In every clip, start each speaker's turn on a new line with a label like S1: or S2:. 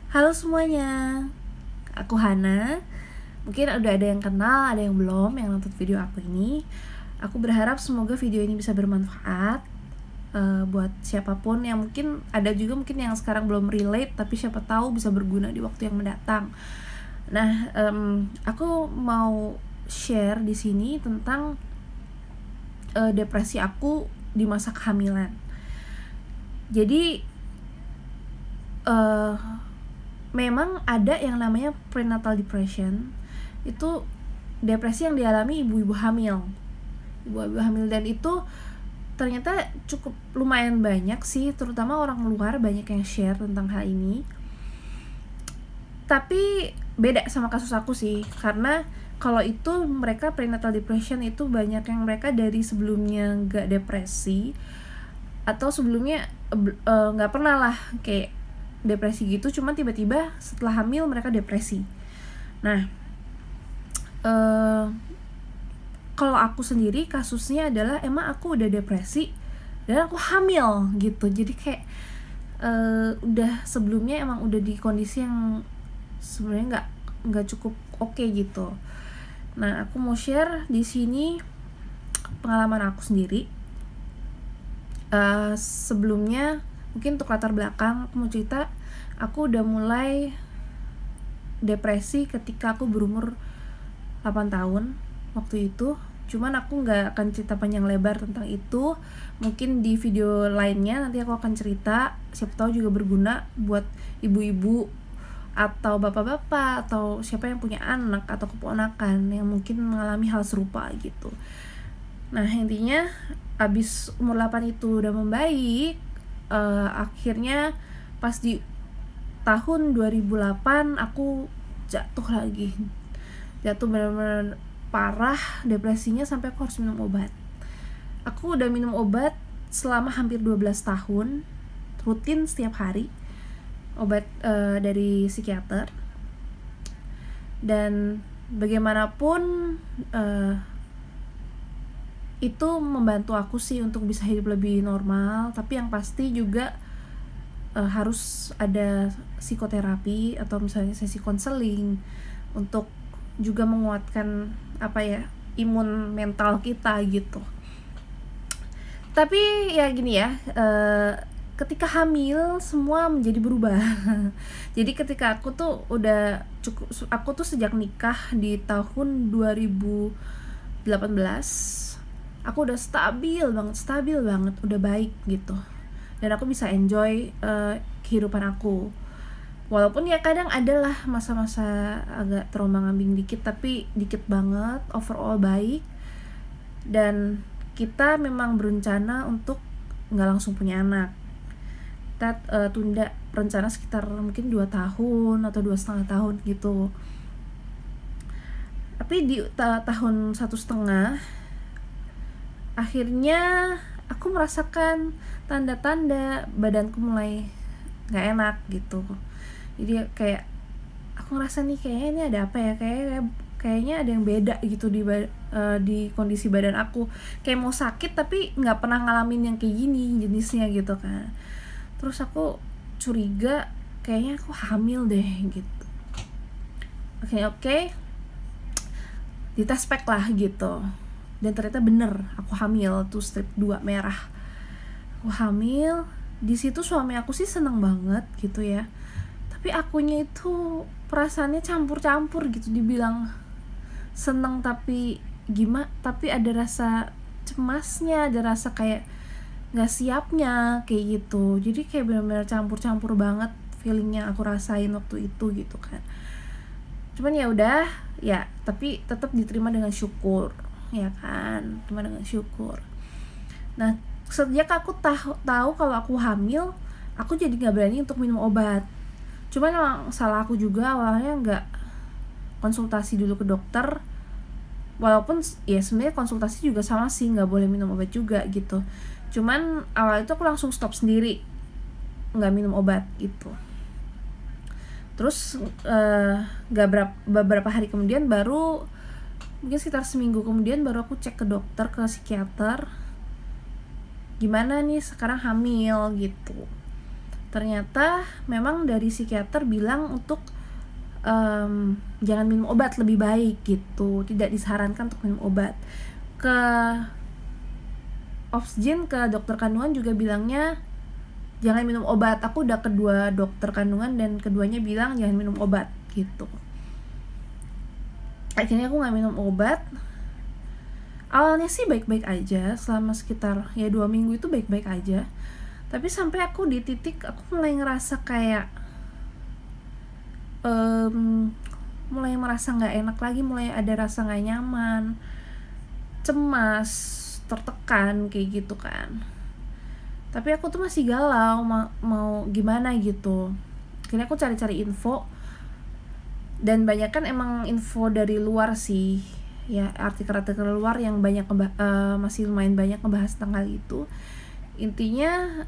S1: Halo semuanya, aku Hana. Mungkin udah ada yang kenal, ada yang belum yang nonton video aku ini. Aku berharap semoga video ini bisa bermanfaat buat siapapun yang mungkin ada juga mungkin yang sekarang belum relate, tapi siapa tahu bisa berguna di waktu yang mendatang. Nah, aku mau share di sini tentang depresi aku di masa kehamilan. Jadi memang ada yang namanya prenatal depression. Itu depresi yang dialami ibu-ibu hamil. Ibu-ibu hamil, dan itu ternyata cukup lumayan banyak sih, terutama orang luar banyak yang share tentang hal ini. Tapi beda sama kasus aku sih, karena kalau itu mereka prenatal depression itu banyak yang mereka dari sebelumnya nggak depresi, atau sebelumnya nggak pernah lah kayak depresi gitu, cuman tiba-tiba setelah hamil mereka depresi. Nah, kalau aku sendiri kasusnya adalah emang aku udah depresi dan aku hamil gitu. Jadi kayak udah sebelumnya emang udah di kondisi yang sebenarnya nggak cukup oke gitu. Nah, aku mau share di sini pengalaman aku sendiri. Sebelumnya mungkin untuk latar belakang, aku mau cerita aku udah mulai depresi ketika aku berumur 8 tahun waktu itu. Cuman aku nggak akan cerita panjang lebar tentang itu. Mungkin di video lainnya nanti aku akan cerita, siapa tahu juga berguna buat ibu-ibu atau bapak-bapak atau siapa yang punya anak atau keponakan yang mungkin mengalami hal serupa gitu. Nah, intinya abis umur 8 itu udah membaik, akhirnya pas di tahun 2008 aku jatuh lagi. Jatuh benar-benar parah depresinya sampai aku harus minum obat. Aku udah minum obat selama hampir 12 tahun, rutin setiap hari, obat dari psikiater. Dan bagaimanapun itu membantu aku sih untuk bisa hidup lebih normal, tapi yang pasti juga harus ada psikoterapi atau misalnya sesi konseling untuk juga menguatkan imun mental kita gitu. Tapi ya gini ya, ketika hamil semua menjadi berubah. Jadi ketika aku tuh sejak nikah di tahun 2018, aku udah stabil banget, udah baik gitu, dan aku bisa enjoy kehidupan aku. Walaupun ya kadang adalah masa-masa agak terombang-ambing dikit, tapi dikit banget, overall baik. Dan kita memang berencana untuk nggak langsung punya anak. Kita tunda rencana sekitar mungkin 2 tahun atau 2,5 tahun gitu. Tapi di tahun 1,5 akhirnya aku merasakan tanda-tanda badanku mulai nggak enak gitu. Jadi kayak aku ngerasa nih kayaknya ini ada apa ya, kayaknya ada yang beda gitu di kondisi badan aku. Kayak mau sakit tapi nggak pernah ngalamin yang kayak gini jenisnya gitu kan. Terus aku curiga kayaknya aku hamil deh gitu. Oke. Dites pack lah gitu. Dan ternyata bener aku hamil tuh, strip 2 merah. Aku hamil. Di situ suami aku sih seneng banget gitu ya. Tapi akunya itu perasaannya campur-campur gitu, dibilang seneng tapi ada rasa cemasnya, ada rasa kayak nggak siapnya kayak gitu. Jadi kayak benar-benar campur-campur banget feelingnya aku rasain waktu itu gitu kan. Cuman ya udah ya, tapi tetap diterima dengan syukur ya kan, terima dengan syukur. Nah, sejak aku tahu kalau aku hamil, aku jadi nggak berani untuk minum obat. Cuman emang salah aku juga, awalnya nggak konsultasi dulu ke dokter. Walaupun ya sebenarnya konsultasi juga sama sih, nggak boleh minum obat juga gitu. Cuman awal itu aku langsung stop sendiri, nggak minum obat gitu. Terus beberapa hari kemudian, baru mungkin sekitar seminggu kemudian, baru aku cek ke dokter, ke psikiater, gimana nih sekarang hamil gitu. Ternyata memang dari psikiater bilang untuk jangan minum obat, lebih baik gitu, tidak disarankan untuk minum obat. Ke Obsgyn, ke dokter kandungan juga bilangnya jangan minum obat. Aku udah kedua dokter kandungan dan keduanya bilang jangan minum obat gitu. Akhirnya aku nggak minum obat. Awalnya sih baik-baik aja, selama sekitar ya 2 minggu itu baik-baik aja. Tapi sampai aku di titik aku mulai ngerasa kayak mulai merasa nggak enak lagi, mulai ada rasa nggak nyaman, cemas, tertekan kayak gitu kan. Tapi aku tuh masih galau mau gimana gitu. Akhirnya aku cari-cari info, dan banyak kan emang info dari luar sih ya, artikel-artikel luar yang banyak masih lumayan banyak ngebahas tentang hal itu. Intinya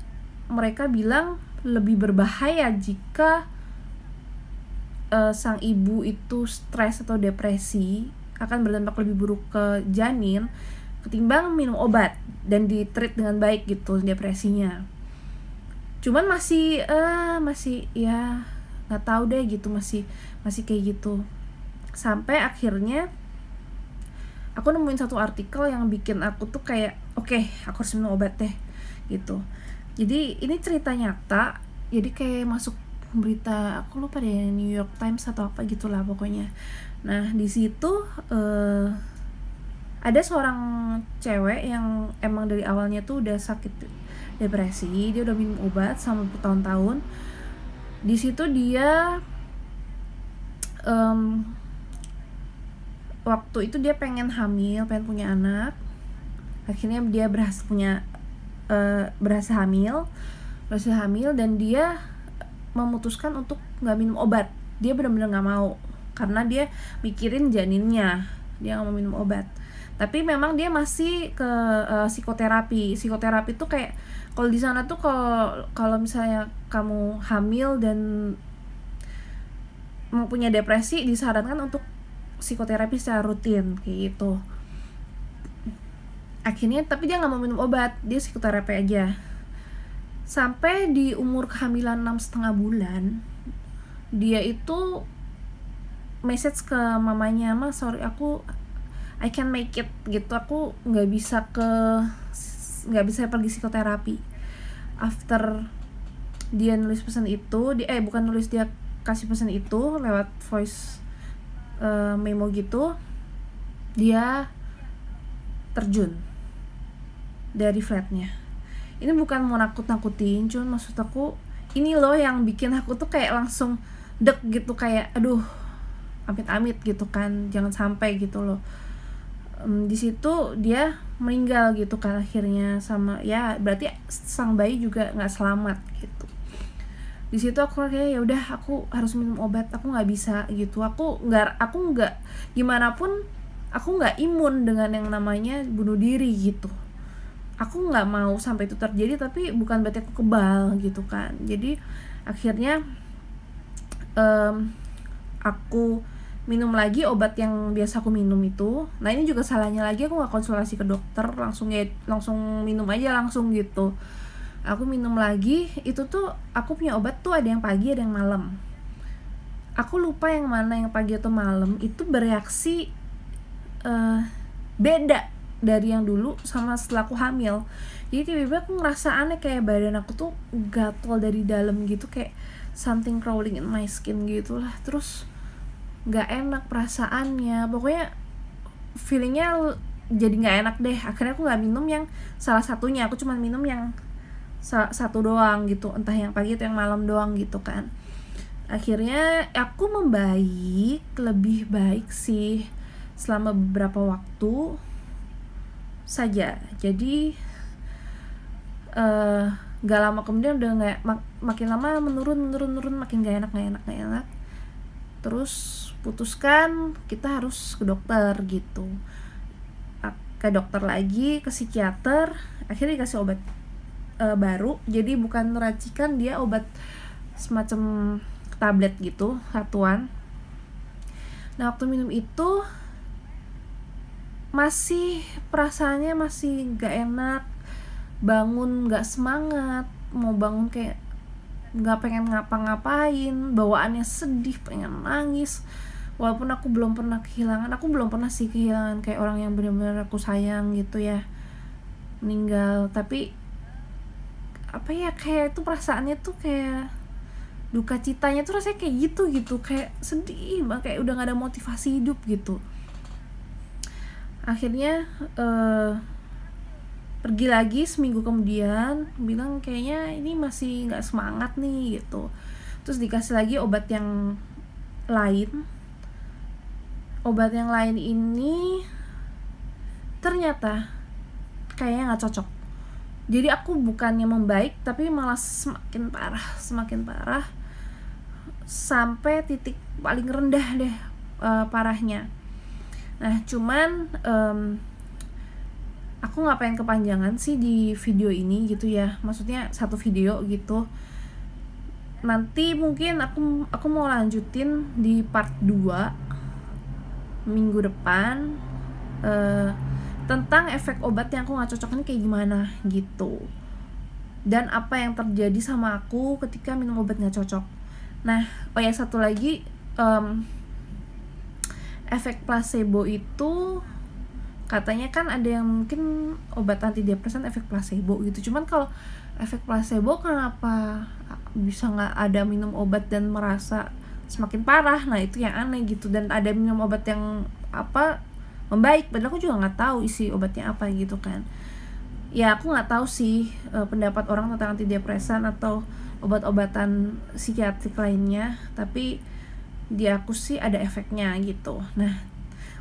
S1: mereka bilang lebih berbahaya jika sang ibu itu stres atau depresi, akan berdampak lebih buruk ke janin ketimbang minum obat dan di-treat dengan baik gitu depresinya. Cuman masih ya nggak tahu deh gitu, masih kayak gitu. Sampai akhirnya aku nemuin satu artikel yang bikin aku tuh kayak oke, aku harus minum obat deh gitu. Jadi ini cerita nyata, jadi kayak masuk berita, aku lupa deh, New York Times atau apa gitulah pokoknya. Nah di situ ada seorang cewek yang emang dari awalnya tuh udah sakit depresi, dia udah minum obat selama bertahun-tahun. Di situ dia waktu itu dia pengen hamil, pengen punya anak. Akhirnya dia berhasil hamil dan dia memutuskan untuk nggak minum obat. Dia benar-benar nggak mau karena dia mikirin janinnya, dia nggak mau minum obat. Tapi memang dia masih ke psikoterapi tuh kayak kalau di sana tuh kalau misalnya kamu hamil dan mempunyai depresi disarankan untuk psikoterapi secara rutin kayak gitu. Akhirnya tapi dia nggak mau minum obat, dia psikoterapi aja. Sampai di umur kehamilan 6,5 bulan, dia itu message ke mamanya, "Ma, sorry, I can make it," gitu. Aku nggak bisa pergi psikoterapi. After dia nulis pesan itu, dia kasih pesan itu lewat voice memo gitu, dia terjun dari flatnya. Ini bukan mau nakut-nakutin, cuman maksud aku ini loh yang bikin aku tuh kayak langsung deg gitu, kayak aduh amit-amit gitu kan, jangan sampai gitu loh. Di situ dia meninggal gitu kan akhirnya, sama ya berarti sang bayi juga nggak selamat gitu. Di situ aku kayak ya udah, aku harus minum obat, aku nggak bisa gitu, aku nggak gimana pun aku nggak imun dengan yang namanya bunuh diri gitu. Aku nggak mau sampai itu terjadi, tapi bukan berarti aku kebal gitu kan. Jadi akhirnya aku minum lagi obat yang biasa aku minum itu. Nah ini juga salahnya lagi, aku nggak konsultasi ke dokter, langsung minum aja langsung gitu. Aku minum lagi, itu tuh aku punya obat tuh ada yang pagi ada yang malam. Aku lupa yang mana yang pagi atau malam, itu bereaksi beda dari yang dulu sama setelah aku hamil. Jadi tiba-tiba aku ngerasa aneh, kayak badan aku tuh gatel dari dalam gitu, kayak something crawling in my skin gitu lah. Terus gak enak perasaannya, pokoknya feelingnya jadi gak enak deh. Akhirnya aku gak minum yang salah satunya, aku cuma minum yang satu doang gitu, entah yang pagi atau yang malam doang gitu kan. Akhirnya aku membaik, lebih baik sih selama beberapa waktu saja. Jadi gak lama kemudian udah nggak, makin lama menurun, makin gak enak. Terus putuskan kita harus ke dokter gitu, ke dokter lagi, ke psikiater. Akhirnya dikasih obat baru, jadi bukan racikan, dia obat semacam tablet gitu, satuan. Nah waktu minum itu masih perasaannya masih gak enak, bangun gak semangat, mau bangun kayak nggak pengen ngapa-ngapain, bawaannya sedih, pengen nangis. Walaupun aku belum pernah sih kehilangan kayak orang yang benar-benar aku sayang gitu ya, meninggal. Tapi apa ya, kayak itu perasaannya tuh kayak duka citanya tuh rasanya kayak gitu, kayak sedih banget, kayak udah gak ada motivasi hidup gitu. Akhirnya pergi lagi seminggu kemudian, bilang kayaknya ini masih nggak semangat nih gitu. Terus dikasih lagi obat yang lain. Obat yang lain ini ternyata kayaknya nggak cocok. Jadi aku bukannya membaik, tapi malah semakin parah sampai titik paling rendah deh parahnya. Nah cuman aku nggak pengen kepanjangan sih di video ini gitu ya, maksudnya satu video gitu. Nanti mungkin aku mau lanjutin di part 2 minggu depan tentang efek obat yang aku nggak cocok ini kayak gimana gitu, dan apa yang terjadi sama aku ketika minum obat nggak cocok. Nah, oh ya satu lagi, efek placebo itu katanya kan ada yang mungkin obat antidepresan efek placebo gitu. Cuman kalau efek placebo kenapa bisa nggak ada minum obat dan merasa semakin parah? Nah itu yang aneh gitu. Dan ada minum obat yang membaik, padahal aku juga nggak tahu isi obatnya apa gitu kan. Ya aku nggak tahu sih pendapat orang tentang antidepresan atau obat-obatan psikiatrik lainnya, tapi di aku sih ada efeknya gitu. Nah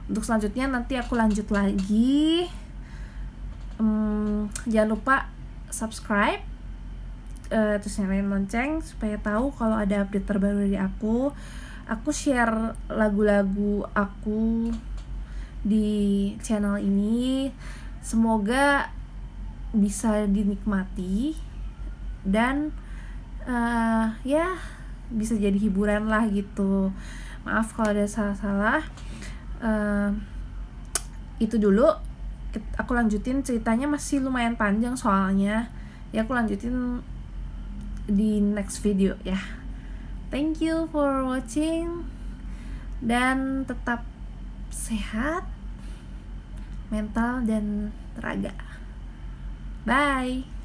S1: untuk selanjutnya nanti aku lanjut lagi. Jangan lupa subscribe, terus nyalain lonceng supaya tahu kalau ada update terbaru dari aku. Aku share lagu-lagu aku di channel ini, semoga bisa dinikmati dan ya bisa jadi hiburan lah gitu. Maaf kalau ada salah-salah. Itu dulu, aku lanjutin ceritanya, masih lumayan panjang soalnya ya, aku lanjutin di next video ya. Thank you for watching dan tetap sehat mental dan raga. Bye.